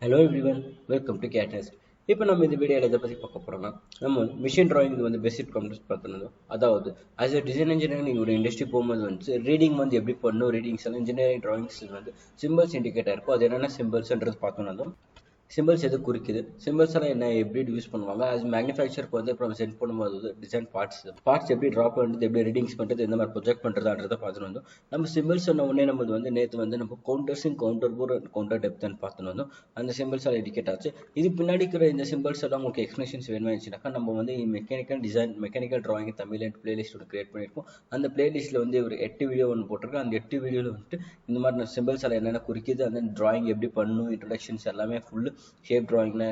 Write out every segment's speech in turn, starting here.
Hello everyone, welcome to CAD NEST. இப்போ நம்ம இந்த வீடியோவில் எதை பற்றி பார்க்க போகிறோம்னா நம்ம மிஷின் டிராயிங் வந்து பேசிக் கான்செப்ட் பார்த்துருந்தோம். அதாவது ஆஸ் எ டிசைன் இன்ஜினியர் நீங்கள் ஒரு இண்டஸ்ட்ரி போகும்போது வந்து ரீடிங் வந்து எப்படி பண்ணணும், ரீடிங்ஸ் எல்லாம் இன்ஜினியரிங் டிராயிங்ஸ் வந்து சிம்பிள்ஸ் இண்டிகேட்டாக இருக்கும். அது என்னென்ன சிம்பிள்ஸ்ன்றது பார்த்துருந்தோம். சிம்பிள்ஸ் எது குறிக்குது, சிம்பிள்ஸ் எல்லாம் என்ன எப்படி யூஸ் பண்ணுவாங்க, அது மேனுஃபேக்சருக்கு வந்து இப்போ நம்ம சென்ட் பண்ணும்போது டிசைன் பார்ட்ஸ் எப்படி ட்ரா பண்ணுறது, எப்படி ரீடிங்ஸ் பண்ணுறது, எந்த மாதிரி ப்ரொஜெக்ட் பண்ணுறதுன்றதை பார்த்துட்டு வந்தோம். நம்ம சிம்பிள்ஸ் சொன்ன உடனே நம்ம வந்து நேற்று வந்து நம்ம கவுண்டர் போர் கவுண்டர் டெப்த்னு பார்த்துட்டு வந்தோம். அந்த சிம்பிள்ஸ் எல்லாம் இண்டிகேட் ஆச்சு. இது பின்னாடி இருக்கிற இந்த சிம்பிள்ஸ் எல்லாம் உங்களுக்கு எக்ஸ்பிளேஷன்ஸ் வேணுமாச்சுனாக்கா நம்ம வந்து மெக்கானிக்கல் டிராயிங் தமிழ் பிளேலிஸ்ட் ஒன்று கிரியேட் பண்ணியிருக்கோம். அந்த பிளேலிஸ்ட்டில் வந்து ஒரு 8 வீடியோ ஒன்று போட்டிருக்கேன். அந்த 8 வீடியோவில் வந்துட்டு இந்த மாதிரி சிம்பிள்ஸ் எல்லாம் என்னென்ன குறிக்குது, அந்த டிராயிங் எப்படி பண்ணணும், இன்ட்ரடக்ஷன்ஸ் எல்லாமே ஃபுல்லு ஷேப் டிராயிங்னா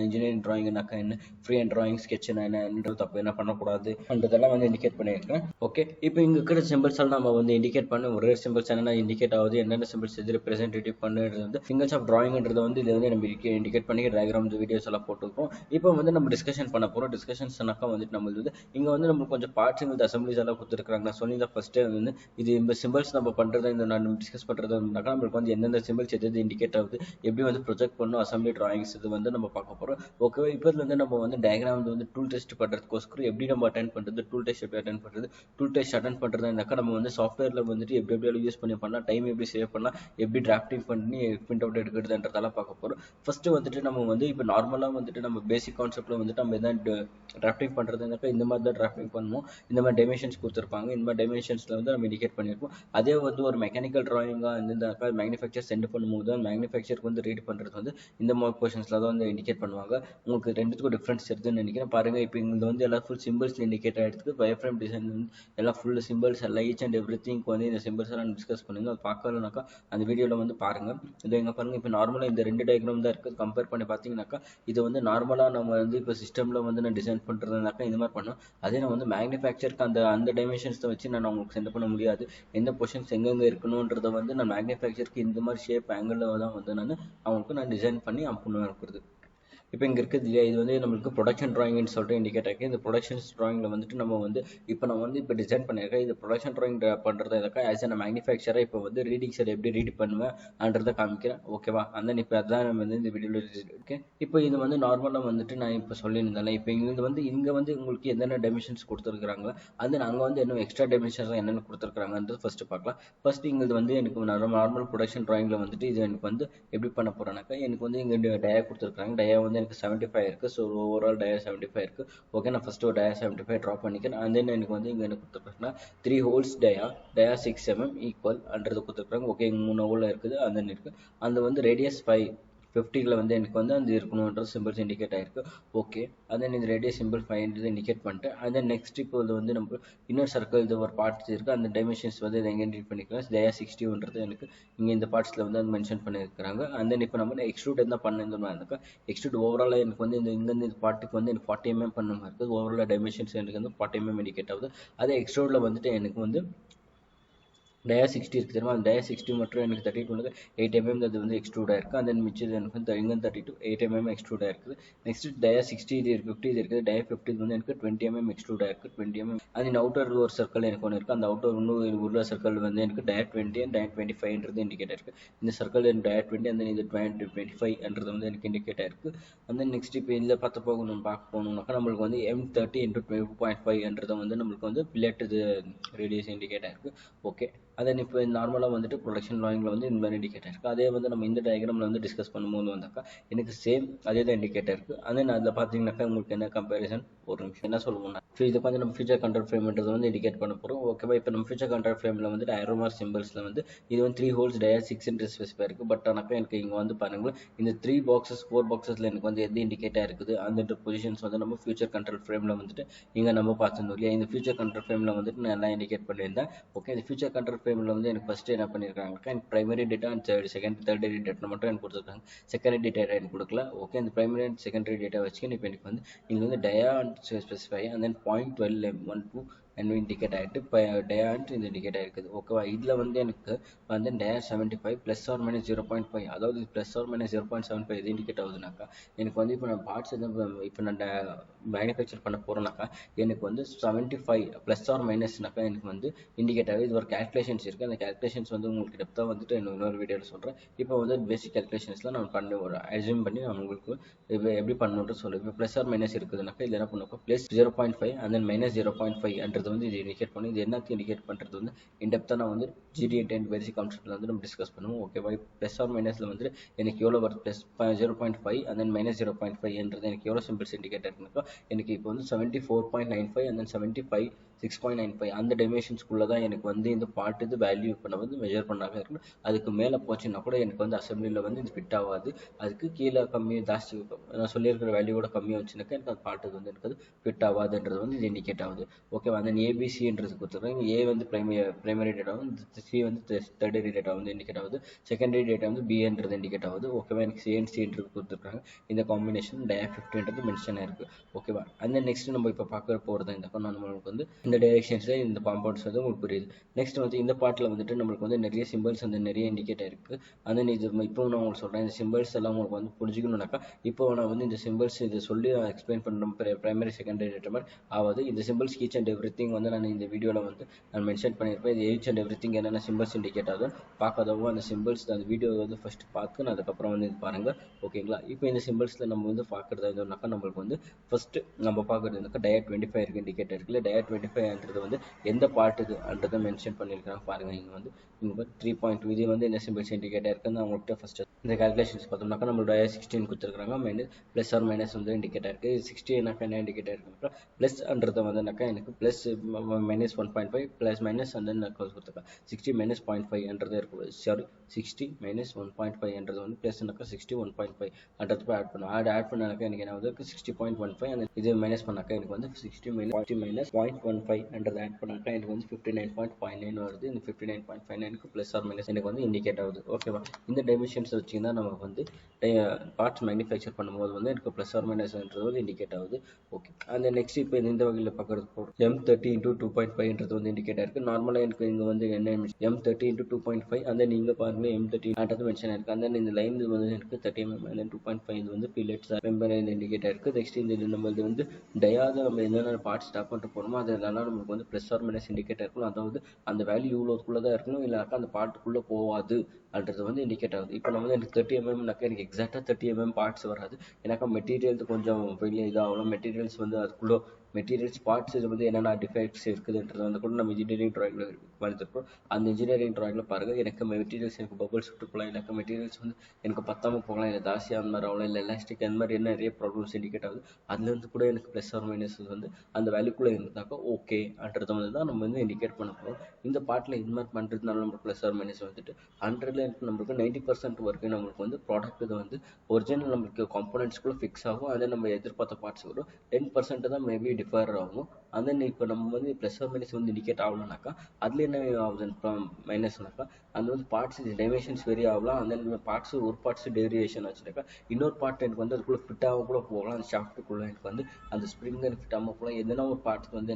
இன்ஜினியரிங் டிராயிங்னாக்கா என்ன, ஃப்ரீ ஹேண்ட் டிராயிங் ஸ்கெட்ச்னா என்னன்றது தப்பு என்ன பண்ணக்கூடாது அன்றதெல்லாம் வந்து இண்டிகேட் பண்ணியிருக்கேன். ஓகே, இப்போ இங்கே இருக்கிற சிம்பிள்ஸ் எல்லாம் நம்ம வந்து இண்டிகேட் பண்ண ஒரே சிம்பிள்ஸ் என்னென்ன இண்டிகேட் ஆகுது, என்னென்ன சிம்பிள்ஸ் எது ரெப்ரசன்டேட்டிவ் பண்ணுறது வந்து சிங்கிள்ஸ் ஆஃப் டிராயிங்ன்றது வந்து இதை வந்து நம்ம இண்டிகேட் பண்ணி டயக்ராம் வீடியோஸ் எல்லாம் போட்டுருக்கோம். இப்போ வந்து நம்ம டிஸ்கஷன் பண்ண போகிறோம். டிஸ்கஷன்ஸ்னாக்கா வந்துட்டு நம்ம வந்து இங்கே வந்து நம்ம கொஞ்சம் பார்ட்ஸ் இந்த அசம்பிளிஸ் எல்லாம் கொடுத்துருக்காங்க. நான் சொல்லி தான் ஃபஸ்ட்டே வந்து இது இந்த சிம்பிள்ஸ் நம்ம பண்ணுறது இந்த நான் டிஸ்கஸ் பண்ணுறதுனாக்கா நம்மளுக்கு வந்து எந்தெந்த சிம்பிள்ஸ் எது இண்டிகேட் ஆகுது, எப்படி வந்து ப்ரொஜெக்ட் பண்ணணும், அசம்பிளி டிராயிங்ஸ் இது வந்து நம்ம பார்க்க போகிறோம். ஓகேவா, இப்போ வந்து நம்ம வந்து டயக்ராம் வந்து டூல் டெஸ்ட் பண்ணுறதுக்கோஸ்கரம் எப்படி நம்ம அட்டென்ட் பண்ணுறது, டூல் டெஸ்ட் எப்படி அட்டென்ட் பண்ணுறது, டூல் டெஸ்ட் அட்டென்ட் பண்ணுறதுனாக்கா நம்ம வந்து சாஃப்ட்வேரில் வந்துட்டு எப்படி யூஸ் பண்ணி பண்ணலாம், டைம் எப்படி சேவ் பண்ணலாம், எப்படி டிராஃப்டிங் பண்ணி பிரிண்ட் அவுட் எடுக்கிறதுன்றதெல்லாம் பார்க்க போகிறோம். ஃபஸ்ட்டு வந்துட்டு நம்ம வந்து இப்போ நார்மலாக வந்துட்டு நம்ம பேசிக் கான்செப்ட்டில் வந்துட்டு நம்ம எதாவது டிராஃப்டிங் பண்ணுறதுனாக்கா இந்த மாதிரி தான் டிராஃப்டிங் பண்ணுவோம். இந்த மாதிரி டைமென்ஷன்ஸ் கொடுத்துருப்பாங்க. இந்த மாதிரி டைமென்ஷன்ஸில் வந்து நம்ம இண்டிகேட் பண்ணியிருப்போம். அதே வந்து ஒரு மெக்கானிக்கல் டிராயிங்காக இருந்தாக்கா மேனுஃபேக்சர் சென்ட் பண்ணும்போது மேனுஃபேக்சருக்கு வந்து ரீட் பண்ணுறது வந்து இந்த மாதிரி போர்ஷன்ஸில் தான் வந்து இண்டிகேட் பண்ணுவாங்க. உங்களுக்கு ரெண்டுத்துக்கும் டிஃப்ரென்ஸ் இருக்குதுன்னு நினைக்கிறேன். பாருங்கள், இப்போ இங்கே வந்து எல்லாம் ஃபுல் சிம்பிள்ஸ் இண்டிகேட் ஆகிடுது. வயர்ஃப்ரேம் டிசைன் வந்து எல்லாம் ஃபுல் சிம்பிள்ஸ் எல்லாம் ஈச் அண்ட் எவ்ரி திங்க் வந்து இந்த சிம்பிள்ஸ் எல்லாம் டிஸ்கஸ் பண்ணுங்க. அது பார்க்கலனாக்கா அந்த வீடியோவில் வந்து பாருங்கள். இது எங்கே பாருங்கள், இப்போ நார்மலாக இந்த 2 டயக்ராம் தான் இருக்குது. கம்பேர் பண்ணி பார்த்தீங்கன்னாக்கா இது வந்து நார்மலாக நம்ம வந்து இப்போ சிஸ்டமில் வந்து நான் டிசைன் பண்ணுறதுனாக்கா இந்த மாதிரி பண்ணோம். அதே நான் வந்து மேனுஃபேக்சருக்கு அந்த டைமென்ஷன்ஸை வச்சு நான் உங்களுக்கு சென்ட் பண்ண முடியாது. எந்த பொசிஷன்ஸ் எங்கெங்கே இருக்கணுன்றதை வந்து நான் மேனுஃபேக்சருக்கு இந்த மாதிரி ஷேப் ஆங்கிளில் தான் வந்து அவங்களுக்கு நான் டிசைன் பண்ணி அனுப்பணும் இருக்கிறது. இப்போ இங்கே இருக்குது இல்லையா, இது வந்து நம்மளுக்கு ப்ரொடக்ஷன் டிராயிங்னு சொல்லிட்டு இண்டிகேட் ஆகி இந்த ப்ரொடக்ஷன்ஸ் டிராயிங்கில் வந்துட்டு நம்ம வந்து நான் வந்து இப்போ டிசைன் பண்ணியிருக்கேன். இது ப்ரொடக்ஷன் டிராயிங் பண்ணுறது எதுக்கா ஆஸ் அ மேனுஃபேக்சராக இப்போ வந்து ரீடிங் சைடு எப்படி ரீட் பண்ணுவேன்ன்றதை காமிக்கிறேன். ஓகேவா, அந்த இப்போ அதுதான் நம்ம வந்து இந்த வீடியோவில் இருக்கேன். இப்போ இது வந்து நார்மலாக வந்துட்டு நான் இப்போ சொல்லியிருந்தேன். இப்போ இங்கே வந்து உங்களுக்கு என்னென்ன டைமென்ஷன்ஸ் கொடுத்துருக்குறாங்க, அது நாங்கள் வந்து இன்னும் எக்ஸ்ட்ரா டைமென்ஷன்ஸ் என்னென்ன கொடுத்துருக்குறாங்கன்றது ஃபஸ்ட்டு பார்க்கலாம். ஃபஸ்ட்டு இங்கே வந்து எனக்கு நார்மல் ப்ரொடக்ஷன் டிராயிங்கில் வந்துட்டு இது எனக்கு வந்து எப்படி பண்ண போகிறேன்னாக்கா, எனக்கு வந்து இங்கே டயா கொடுத்துருக்காங்க. டயா வந்து எனக்கு 75 இருக்குது. ஸோ ஓவரால் டயா 75 இருக்குது. ஓகே, நான் ஃபஸ்ட்டு ஒரு டயா 75 ட்ரா பண்ணிக்கிறேன். அண்ட் தென் எனக்கு வந்து இங்கே என்ன கொடுத்துருக்காங்கன்னா 3 ஹோல்ஸ் டயா 6 mm ஈக்குவல் அன்றது கொடுத்துருக்காங்க. ஓகே, இங்கே 3 ஹோல் இருக்குது. அந்த இருக்குது அந்த வந்து ரேடியஸ் 50 வந்து எனக்கு வந்து அந்த இருக்கணுன்றது சிம்பிள்ஸ் இண்டிகேட் ஆகிருக்கு. ஓகே, அதன் இந்த ரேடியஸ் சிம்பிள் 5 இண்டிகேட் பண்ணிட்டேன். அண்ட் தென் நெக்ஸ்ட் இப்போ இது வந்து நம்ம இன்னொரு சர்க்கிள் இது ஒரு பார்ட்ஸ் இருக்குது. அந்த டைமென்ஷன்ஸ் வந்து இதை எங்கே எடிட் பண்ணிக்கலாம். டயா 60ன்றது எனக்கு இங்கே இந்த பார்ட்ஸில் வந்து அது மென்ஷன் பண்ணியிருக்கிறாங்க. அண்ட் தென் இப்போ நம்ம எக்ஸ்ட்ரூட் என்ன பண்ணியிருந்தோம்னாக்கா எக்ஸ்ட்ரூட் ஓவராலாக எனக்கு வந்து இங்கேருந்து இந்த பார்ட்டுக்கு வந்து எனக்கு 40 mm பண்ண மாதிரி இருக்குது. ஓவரால் டைமென்ஷன்ஸ் எனக்கு வந்து 40 mm இண்டிகேட் ஆகுது. அதே எக்ஸ்ட்ரூடில் வந்துட்டு எனக்கு வந்து டயா 60 இருக்குது தெரியுமா, அந்த டயா 60 மட்டும் எனக்கு 32 8 mm அது வந்து எக்ஸ்ட்ரூடாக இருக்குது. அந்த மிச்சது எனக்கு வந்து இங்கே 32 8 mm எக்ஸ்ட்ரூடாக இருக்குது. நெக்ஸ்ட் டயா 60 இது 50 இது இருக்குது. டயா 50 வந்து எனக்கு 20 mm எக்ஸ்ட்ரூடாக இருக்குது. 20 mm அது அவுட்டர் ஒரு சர்க்கிள் எனக்கு ஒன்று இருக்குது. அந்த அவுட்டர் இன்னும் உள்ள சர்க்கிள் வந்து எனக்கு டயா 20 அண்ட் டயா 25ன்றது இண்டிகேட் இருக்குது. இந்த சர்க்கிள் எனக்கு டயா 20 அந்த இது 25ன்றது வந்து எனக்கு இண்டிகேட் ஆகிருக்கு. அந்த நெக்ஸ்ட் இப்போ இதில் பார்க்க போகணும்னாக்கா நம்மளுக்கு வந்து M30 × 12.5ன்றதை வந்து நம்மளுக்கு வந்து பில்லட் இது ரேடியஸ் இண்டிகேட் ஆகிருக்கு. ஓகே, அதை இப்போ நார்மலாக வந்துட்டு ப்ரொடக்ஷன் டிராயிங்கில் வந்து இந்த மாதிரி இண்டிகேட்டர் இருக்குது. அதே வந்து நம்ம இந்த டயக்ராமில் வந்து டிஸ்கஸ் பண்ணும்போது வந்தாக்கா எனக்கு சேம் அதே தான் இண்டிகேட்டர் இருக்குது. அதே நான் அதில் பார்த்தீங்கன்னாக்கா உங்களுக்கு என்ன கம்பேரிசன் ஒரு நிமிஷம் என்ன சொல்லுவோம்னா, இதை வந்து நம்ம ஃபியூச்சர் கண்ட்ரோல் ஃப்ரேம்ன்றது வந்து இண்டிகேட் பண்ண போகிறோம். ஓகேவா, இப்போ நம்ம ஃபியூச்சர் கண்ட்ரோல் ஃப்ரேமில் வந்துட்டு ஐரோமார் சிம்பிள்ஸில் வந்து இது வந்து 3 ஹோல்ஸ் டயா 6 ஸ்பெசிஃபை இருக்குது. பட் ஆனாக்கா எனக்கு இங்கே வந்து பாருங்கள் இந்த 3 பாக்ஸஸ் 4 பாக்ஸஸில் எனக்கு வந்து எது இண்டிகேட்டாக இருக்குது அந்த பொசிஷன்ஸ் வந்து நம்ம ஃபியூச்சர் கண்ட்ரோல் ஃப்ரேமில் வந்துட்டு இங்கே நம்ம பார்த்துருந்தோம் இல்லையா. இந்த ஃபியூச்சர் கண்ட்ரோல் ஃப்ரேமில் வந்துட்டு நான் எல்லாம் இண்டிகேட் பண்ணியிருந்தேன். ஓகே, இந்த ஃபியூச்சர் கண்ட்ரோல் ஃப்ரேமில் வந்து எனக்கு ஃபஸ்ட்டு என்ன பண்ணியிருக்காங்க, எனக்கு primary data and tertiary data மட்டும் எனக்கு கொடுத்துருக்காங்க. செகண்டரி டேட்டா எனக்கு கொடுக்கல. ஓகே, அந்த பிரைமரி அண்ட் செகண்டரி டேட்டா வச்சுக்கி இப்போ எனக்கு வந்து இங்கே வந்து dia and specify and then 0.12 1 to என்ன இண்டிகேட் ஆகிட்டு இப்போ டயான்ட்டு இது இண்டிகேட் ஆகிருக்குது. ஓகேவா, இதில் வந்து எனக்கு வந்து டயா 75 ப்ளஸ் ஆர் மைனஸ் 0.5, அதாவது ப்ளஸ் ஆர் மைனஸ் 0.75 இது இண்டிகேட் ஆகுதுனாக்கா எனக்கு வந்து இப்போ நான் பார்ட்ஸ் எதுவும் இப்போ நான் மேனுஃபேக்சர் பண்ண போகிறேன்னாக்கா எனக்கு வந்து 75 ப்ளஸ் ஆர் மைனஸ்னாக்கா எனக்கு வந்து இண்டிகேட் ஆகுது. இது ஒரு கேல்குலேஷன்ஸ் இருக்குது. அந்த கேல்குலேஷன்ஸ் வந்து உங்களுக்கு டெப்த்தாக வந்துட்டு இன்னொரு வீடியோவில் சொல்கிறேன். இப்போ வந்து பேசிக் கேல்குலேஷன்ஸ்லாம் நான் பண்ணி ஒரு அசியூம் பண்ணி நான் உங்களுக்கு இப்போ எப்படி பண்ணணுன்ட்டு சொல்லுவேன். இப்போ ப்ளஸ் ஆர் மைனஸ் இருக்குதுனாக்கா இது என்ன பண்ணுவோம், ப்ளஸ் 0.5 அண்ட் தென் மைனஸ் 0.5 வந்து இது இண்டிகேட் பண்ணி இது என்னத்தையும் இண்டிகேட் பண்ணுறது வந்து இன்டெப்த்தாக நான் வந்து GD10 பேசிக் கான்செப்ட்டில் வந்து நம்ம டிஸ்கஸ் பண்ணுவோம். ஓகேவா, ப்ளஸ் ஆர் மைனஸில் வந்து எனக்கு எவ்வளோ வருது, ப்ளஸ் 0.5 அண்ட் தென் மைனஸ் 0.5 எனக்கு எவ்வளோ சிம்பிள்ஸ் இண்டிகேட் இருக்குனாக்கா எனக்கு இப்போ வந்து 74.95 அண்ட் தென் 75 6.95 அந்த டைமென்ஷன்ஸ்குள்ளே தான் எனக்கு வந்து இந்த பார்ட் இது வேல்யூ இப்போ நான் வந்து மெஷர் பண்ணாக இருக்கணும். அதுக்கு மேலே போச்சுன்னா கூட எனக்கு வந்து அசம்பிளியில் வந்து இது ஃபிட் ஆகாது. அதுக்கு கீழே கம்மி ஜாஸ்தி நான் சொல்லியிருக்கிற வேல்யூவோட கம்மியாக வச்சுனாக்கா எனக்கு அது பார்ட் வந்து எனக்கு அது ஃபிட் ஆகாதுன்றது வந்து இது இண்டிகேட் ஆகுது. ஓகேவா, அந்த ஏபிசின்றது கொடுத்துருக்கேன். ஏ வந்து பிரைமரி டேட்டா வந்து, சி வந்து தேர்டரி டேட்டா வந்து இண்டிகேட் ஆகுது, செகண்டரி டேட்டா வந்து பின்றது இண்டிகேட் ஆகுது. ஓகேவா, எனக்கு சிஎன்சின்றது கொடுத்துருக்காங்க. இந்த காம்பினேஷன் டயா 50ன்றது மென்ஷன் ஆயிருக்கு. ஓகேவா, அந்த நெக்ஸ்ட் நம்ம இப்போ பார்க்க போகிறது இந்த நம்மளுக்கு வந்து இந்த டைரெக்ஷன்ஸில் இந்த காம்பவுண்ட்ஸ் வந்து உங்களுக்கு புரியுது. நெக்ஸ்ட் வந்து இந்த பார்ட்டில் வந்துட்டு நம்மளுக்கு வந்து நிறைய சிம்பிள்ஸ் வந்து நிறைய இண்டிகேட் இருக்குது. அந்த இது இப்போ நான் உங்களுக்கு சொல்கிறேன். இந்த சிம்பிள்ஸ் எல்லாம் உங்களுக்கு வந்து புரிஞ்சுக்கணும்னாக்கா இப்போ நான் வந்து இந்த சிம்பிள்ஸ் இதை சொல்லி நான் எக்ஸ்பிளைன் பண்ணுறோம். பிரைமரி செகண்டரி டேட்டா மாதிரி ஆகுது. இந்த symbols each and every thing வந்து நான் இந்த வீடியோவில் வந்து நான் மென்ஷன் பண்ணியிருப்பேன். இது ஈச் அண்ட் எவ்ரி திங் என்னென்ன சிம்பிள்ஸ் இண்டிகேட் ஆகுது பார்க்காதவங்க அந்த சிம்பிள்ஸ் அந்த வீடியோ வந்து ஃபஸ்ட்டு பார்த்து அதுக்கப்புறம் வந்து இது பாருங்கள். ஓகேங்களா, இப்போ இந்த சிம்பிள்ஸில் நம்ம வந்து பார்க்குறது எதுனாக்கா நம்மளுக்கு வந்து ஃபஸ்ட்டு நம்ம பார்க்குறதுனாக்கா டயா 25 இருக்குது இண்டிகேட் இருக்குல்ல. டயா 25ன்றது வந்து எந்த பார்ட் இதுன்றதை மென்ஷன் பண்ணியிருக்காங்க பாருங்கள். இங்கே வந்து 3.2 இது வந்து என்ன சிம்பிள்ஸ் இண்டிகேட் இருக்குன்னு அவங்கள்ட்ட ஃபஸ்ட்டு இந்த கேல்குலேஷன்ஸ் பார்த்தோம்னாக்கா நம்மளோட 16 கொடுத்துருக்காங்க. மைனஸ் ப்ளஸ் ஆர் மைனஸ் வந்து இண்டிகேட் இருக்குது. 60 என்ன இண்டிகேட் இருக்குனாக்கா ப்ளஸ்ன்றதை வந்துனாக்கா எனக்கு ப்ளஸ் மைனஸ் 1.5 ப்ளஸ் மைனஸ் அந்த கொடுத்துருக்காங்க. 60 மைனஸ் 0.5 இருக்குது. சாரி, 60 மைனஸ் 1.5 வந்து ப்ளஸ்னாக்கா 60 1.5 போய் ஆட் பண்ணுவோம். ஆட் பண்ணாக்கா எனக்கு என்ன வந்து 60.15 அந்த இது மைனஸ் பண்ணாக்கா எனக்கு வந்து 60 மைனஸ் 0.15 ஆட் பண்ணாக்கா எனக்கு வந்து 59.59 வருது. இந்த 59.59க்கு ப்ளஸ் ஆர் மைனஸ் எனக்கு வந்து இண்டிகேட் ஆகுது. ஓகேவா, இந்த டைமென்ஷன்ஸ் வச்சுன்னா நம்ம வந்து பார்ட்ஸ் மேனுஃபேக்சர் பண்ணும்போது வந்து எனக்கு ப்ளஸ் ஆர் மைனஸ்ன்றது வந்து இண்டிகேட் ஆகுது. ஓகே, அந்த நெக்ஸ்ட் இப்போ இந்த வகையில் பார்க்குறது M30 × 2.5ன்றது வந்து இண்டிகேட் ஆயிருக்கு. நார்மலாக எனக்கு இங்கே வந்து என்ன M30 × 2.5 அந்த நீங்கள் பாருங்கள் M30 ஆட்டது மென்ஷன் ஆயிருக்கு. அந்த இந்த லைன் வந்து எனக்கு 30 mm and 2.5 இது வந்து பில்லெட்ஸ் மெம்பர் இண்டிகேட் ஆயிருக்கு. நெக்ஸ்ட் இந்த நம்ம இது வந்து டயாது நம்ம என்னென்ன பார்ட் ஸ்டாப் பண்ணிட்டு போகிறோமோ அதெல்லாம் நமக்கு வந்து ப்ளஸ் ஆர் மைனஸ் இண்டிகேட் இருக்கணும். அதாவது அந்த வேல்யூ இவ்வளோக்குள்ளே தான் இருக்கணும், இல்லைனாக்கா அந்த பார்ட்டுக்குள்ளே போகாது அப்படின்றது வந்து இண்டிகேட் ஆகுது. இப்போ நம்ம வந்து எனக்கு 30 mmனாக்கா எனக்கு எக்ஸாக்டாக 30 mm பார்ட்ஸ் வராது. ஏன்னாக்கா மெட்டீரியல்ஸ் கொஞ்சம் வெளியே இதாகணும். மெட்டீரியல்ஸ் வந்து அதுக்குள்ளே மெட்டீரியல்ஸ் பார்ட்ஸ் இது வந்து என்னென்ன டிஃபெக்ட்ஸ் இருக்குதுன்றது வந்து கூட நம்ம இன்ஜினியரிங் ட்ராயிங்கில் வரைஞ்சிருக்கோம். அந்த இன்ஜினியரிங் ட்ராயிங்கில் பாருங்கள், எனக்கு மெட்டீரியல்ஸ் எனக்கு பபிள்ஸ் விட்டு போகலாம், எனக்கு மெட்டீரியல்ஸ் வந்து எனக்கு பத்தாமல் போகலாம், இல்லை ஜாஸ்தியாக அந்த மாதிரி ஆகலாம், இல்லை எலாஸ்டிக் அந்த மாதிரி என்ன நிறைய ப்ராப்ளம்ஸ் இண்டிகேட் ஆகுது. அதுலேருந்து கூட எனக்கு ப்ளஸ் ஆர் மைனஸ் வந்து அந்த வேல்யூக்குள்ளே இருந்தாக்கா ஓகே அப்படின்றத வந்து தான் நம்ம வந்து இண்டிகேட் பண்ண போகிறோம். இந்த பார்ட்டில் இது மாதிரி பண்ணுறதுனால நம்ம ப்ளஸ் ஆர் மைனஸ் வந்துட்டு 100ல் நம்மளுக்கு 90% வரைக்கும் நம்மளுக்கு வந்து ப்ராடக்ட் இது வந்து ஒரிஜினல் நம்மளுக்கு காம்போனன்ட்ஸ்குள்ளே ஃபிக்ஸ் ஆகும். அதை நம்ம எதிர்பார்த்த பார்ட்ஸ் வரும். 10% தான் மேபி டிஃபர் ஆகும். அந்த இப்போ நம்ம வந்து ப்ளஸ் ஆர் மைனஸ் வந்து இண்டிகேட் ஆகலனாக்கா அதில் என்ன ஆகுதுன்னு மைனஸ்னாக்கா அந்த வந்து பார்ட்ஸ் டைமென்ஷன்ஸ் வெரி ஆகலாம். அந்த பார்ட்ஸ் ஒரு பார்ட்ஸ் டேரிவேஷன் ஆச்சுனாக்கா இன்னொரு பார்ட் எனக்கு வந்து அதுக்குள்ளே ஃபிட் ஆக கூட போகலாம். அந்த ஷாஃப்ட்டுக்குள்ளே எனக்கு வந்து அந்த ஸ்ப்ரிங் எனக்கு ஃபிட் ஆகாமல் போகலாம். எதனா ஒரு பார்ட்ஸ் வந்து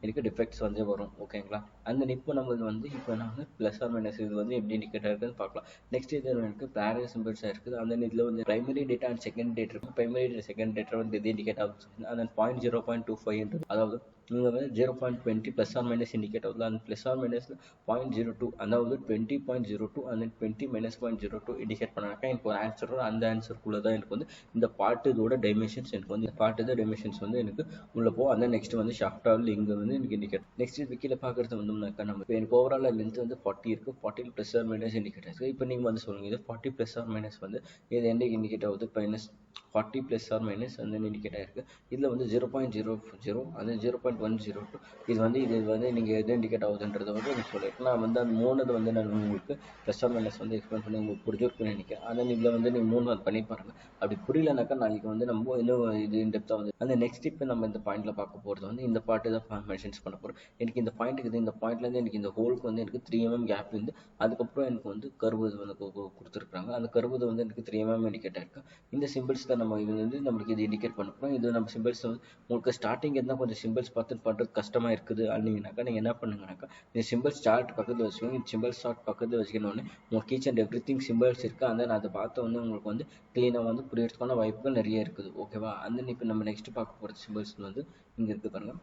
எனக்கு டிஃபெக்ட்ஸ் வந்து வரும். ஓகேங்களா, அந்த இப்போ நம்ம வந்து இப்போ நான் வந்து ப்ளஸ் ஆர் மைனஸ் இது வந்து எப்படி இண்டிகேட் இருக்குன்னு பார்க்கலாம். நெக்ஸ்ட் இது எனக்கு பேரல் சிம்பிள்ஸாக இருக்குது. அந்த இதில் வந்து primary data and second data இருக்குது. பிரைமரி டேட்டா செகண்ட் டேட்டா வந்து இது இண்டிகேட் ஆகுது. அந்த 0.25 அதாவது நீங்கள் வந்து 0.20 ப்ளஸ் ஆர் மைனஸ் இண்டிகேட் ஆகுது. அந்த ப்ளஸ் ஆர் மைனஸில் 0.02 அதாவது 20.02 அந்த 20 மைனஸ் 0.02 இண்டிகேட் பண்ணாக்கா எனக்கு ஒரு ஆன்சர் வரும். அந்த ஆன்சருக்குள்ளே தான் எனக்கு வந்து இந்த பார்ட் இதோட டைமென்ஷன்ஸ் எனக்கு வந்து பார்ட் இது டைமென்ஷன்ஸ் வந்து எனக்கு உள்ளே போகும். அந்த நெக்ஸ்ட் வந்து ஷாஃப்டாவில் இங்கே வந்து எனக்கு இண்டிகேட். நெக்ஸ்ட் இது கீழே பார்க்குறது வந்தோம்னாக்கா நம்ம இப்போ எனக்கு ஓவரால் லென்த் வந்து 40 இருக்குது. 40 ப்ளஸ் ஆர் மைனஸ் இண்டிகேட் ஆகுது. இப்போ நீங்கள் வந்து சொல்லுங்கள் இது 40 ப்ளஸ் ஆர் மைனஸ் வந்து இது எந்த இண்டிகேட் ஆகுது, மைனஸ் 40 ப்ளஸ் ஆர் மைனஸ் அந்த இண்டிகேட் ஆகிருக்கு. இதில் வந்து 0.00 அந்த 0.102 இது வந்து நீங்கள் எது இண்டிகேட் ஆகுதுன்றதை வந்து எனக்கு சொல்லியிருக்கேன். நான் வந்து அந்த மூணு வந்து நான் உங்களுக்கு ப்ளஸ் ஆர் மைனஸ் வந்து எக்ஸ்பிளைன் பண்ணி உங்களுக்கு புரிஞ்சிருக்குன்னு நினைக்கிறேன். அதனால் இதில் வந்து நீங்கள் 3 பண்ணி பாருங்கள். அப்படி புரியலனாக்கா நாளைக்கு வந்து நம்ம இன்னும் இது இன்டெப்த்தாக வந்து அந்த நெக்ஸ்ட் இப்போ நம்ம இந்த பாயிண்டில் பார்க்க போகிறது வந்து இந்த பாட்டு தான் மென்ஷன்ஸ் பண்ண போகிறோம். எனக்கு இந்த பாயிண்ட் இருக்குது. இந்த பாயிண்ட்லேருந்து எனக்கு இந்த ஹோலுக்கு வந்து எனக்கு 3 mm கேப் இருந்து அதுக்கப்புறம் எனக்கு வந்து கர்வு வந்து கொடுத்துருக்காங்க. அந்த கர்வு வந்து எனக்கு 3 mm இண்டிகேட் ஆகிருக்கு. இந்த சிம்பிள்ஸ் தான் நம்ம இது வந்து நம்மளுக்கு இது இண்டிகேட் பண்ண போகிறோம். இது நம்ம சிம்பிள்ஸ் வந்து உங்களுக்கு ஸ்டார்டிங் இருந்தால் கொஞ்சம் சிம்பிள்ஸ் பார்த்து பண்ணுறது கஷ்டமாக இருக்குது அப்படின்னாக்கா நீங்கள் என்ன பண்ணுங்கனாக்கா இந்த சிம்பிள் ஸ்டார்ட் பக்கத்தில் வச்சுக்கோங்க. இந்த சிம்பிள் ஸ்டார்ட் பக்கத்தில் வச்சுக்கணுன்னே உங்களுக்கு each and every thing symbols இருக்குது. அந்த அதை பார்த்த வந்து உங்களுக்கு வந்து க்ளீனாக வந்து புரியறதுக்கான வாய்ப்புகள் நிறைய இருக்குது. ஓகேவா? அந்த இப்போ நம்ம நெக்ஸ்ட் பார்க்க போகிற சிம்பிள்ஸ் வந்து இங்கே இருக்குது பாருங்கள்.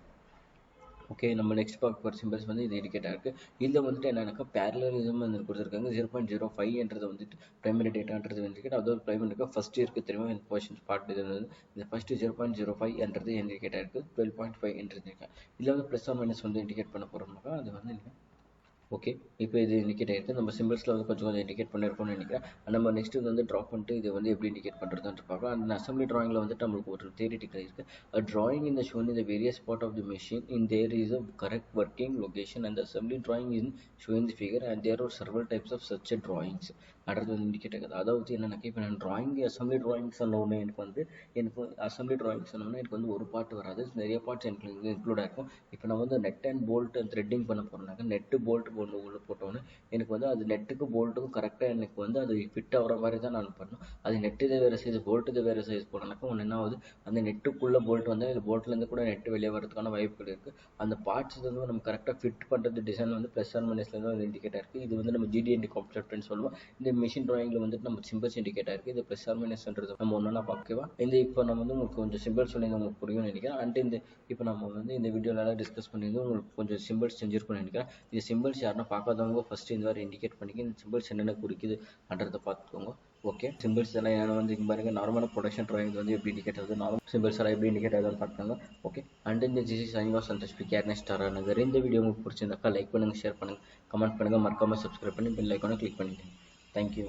ஓகே, நம்ம நெக்ஸ்ட் பார்க்க போகிற சிம்பிள்ஸ் வந்து இது இண்டிகேட்டாக இருக்குது. இதில் வந்துட்டு என்னென்னாக்கா பேரலலிசம் வந்து கொடுத்துருக்காங்க. 0.05 வந்துட்டு பிரைமரி டேட்டான்றது இண்டிகேட். அதாவது பிரைமரி ஃபஸ்ட் இருக்கு தெரியுமா இந்த போர்ஷன் பார்ட். இது வந்து இந்த ஃபஸ்ட்டு 0.05 இண்டிகேட்டாக இருக்குது. 12.5 இருக்கு. இதில் வந்து ப்ளஸ் ஆர் மைனஸ் வந்து இண்டிகேட் பண்ண போகிறோம்னாக்கா அது வந்து ஓகே, இப்போ இது இண்டிகேட் ஆகிருக்கு. நம்ம சிம்பிள்ஸில் வந்து கொஞ்சம் இண்டிகேட் பண்ணியிருக்கோம்னு நினைக்கிறேன். நம்ம நெக்ஸ்ட் வந்து ட்ரா பண்ணிட்டு இது வந்து எப்படி இண்டிகேட் பண்ணுறதுன்னு பார்க்கலாம். அந்த அசம்பிளி ட்ராயிங்கில் வந்துட்டு நம்மளுக்கு ஒரு தியரிட்டிக்கல் இருக்குது. ட்ராயிங் இந்த ஷோன் இந்த various part of the machine in there is a correct working location and assembly drawing in showing the figure and there are several types of such drawings அடுறது வந்து indicate ஆகுது. அதாவது என்னன்னாக்கா இப்போ நான் ட்ராயிங் அசம்பிளி ட்ராயிங் சொன்னோன்னே எனக்கு assembly drawing சொன்னோன்னே எனக்கு வந்து ஒரு பார்ட் வராது, நிறைய பார்ட்ஸ் எனக்கு இன்க்ளூட் ஆகிருக்கும். இப்போ நான் வந்து நெட் அண்ட் போல்ட் த்ரெட்டிங் பண்ண போகிறேன்னாக்கா நெட்டு போல்ட் உள்ள போட்டோன்னே எனக்கு வந்து அது நெட்டுக்கு போல்ட்டுக்கும் கரெக்டாக எனக்கு வந்து அது ஃபிட் ஆகிற மாதிரி தான் நான் பண்ணணும். அது நெட்டு இதை வேறு சைஸ் போல்ட்டு இதை வேறு சைஸ் போட்டோம்னாக்கா ஒன்று என்ன ஆகுது, அந்த நெட்டுக்குள்ளே போல்ட் வந்து இந்த போல்ட்லேருந்து கூட நெட்டு வெளியே வரதுக்கான வாய்ப்புகள் இருக்குது. அந்த பார்ட்ஸ் வந்து நம்ம கரெக்டாக ஃபிட் பண்ணுறது டிசைன் வந்து ப்ளஸ் ஆர் மைனஸ்லேருந்து வந்து இண்டிகேட் இருக்குது. இது வந்து நம்ம ஜிடிஎன்டி கான்செப்ட்னு சொல்லுவோம். இந்த மிஷின் ட்ராயிங்கில் வந்துட்டு நம்ம சிம்பிள்ஸ் இண்டிகேட் இருக்குது. இது ப்ளஸ் ஆர் மைனஸ்ன்றது நம்ம ஒன்றா பார்க்கவா. இந்த இப்போ நம்ம வந்து உங்களுக்கு கொஞ்சம் சிம்பிள்ஸ் சொல்லி உங்களுக்கு புரியும்னு நினைக்கிறேன். அண்ட் இந்த இப்போ நம்ம வந்து இந்த வீடியோலாம் டிஸ்கஸ் பண்ணியிருந்து உங்களுக்கு கொஞ்சம் சிம்பிள்ஸ் செஞ்சுருக்கோம்னு நினைக்கிறேன். இந்த சிம்பிள்ஸ் யாருன்னா பார்க்காதவங்க ஃபஸ்ட்டு இந்த மாதிரி இண்டிகேட் பண்ணிக்க இந்த சிம்பிள்ஸ் என்னென்ன குறிக்குது அப்படின்றத பார்த்துக்கோங்க. ஓகே, சிம்பிள்ஸ் எல்லாம் ஏன்னா வந்து இங்கே பாருங்கள் நார்மலான ப்ரொடக்ஷன் ட்ராயிங் வந்து எப்படி இண்டிகேட் ஆகுது, நார்மல் சிம்பிள்ஸ் எல்லாம் எப்படி இண்டிகேட் ஆகுதுன்னு பார்த்தாங்க. ஓகே, அண்ட் இந்த ஜிசி சைனிவாஸ் சந்தோஷ் CAD NEST நகர். இந்த வீடியோ உங்களுக்கு பிடிச்சிருந்தாக்கா லைக் பண்ணுங்கள், ஷேர் பண்ணுங்கள், கமெண்ட் பண்ணுங்கள், மறக்காமல் சப்ஸ்கிரைப் பண்ணி பெல் ஐக்கானை கிளிக் பண்ணிக்கோங்க. தேங்க்யூ.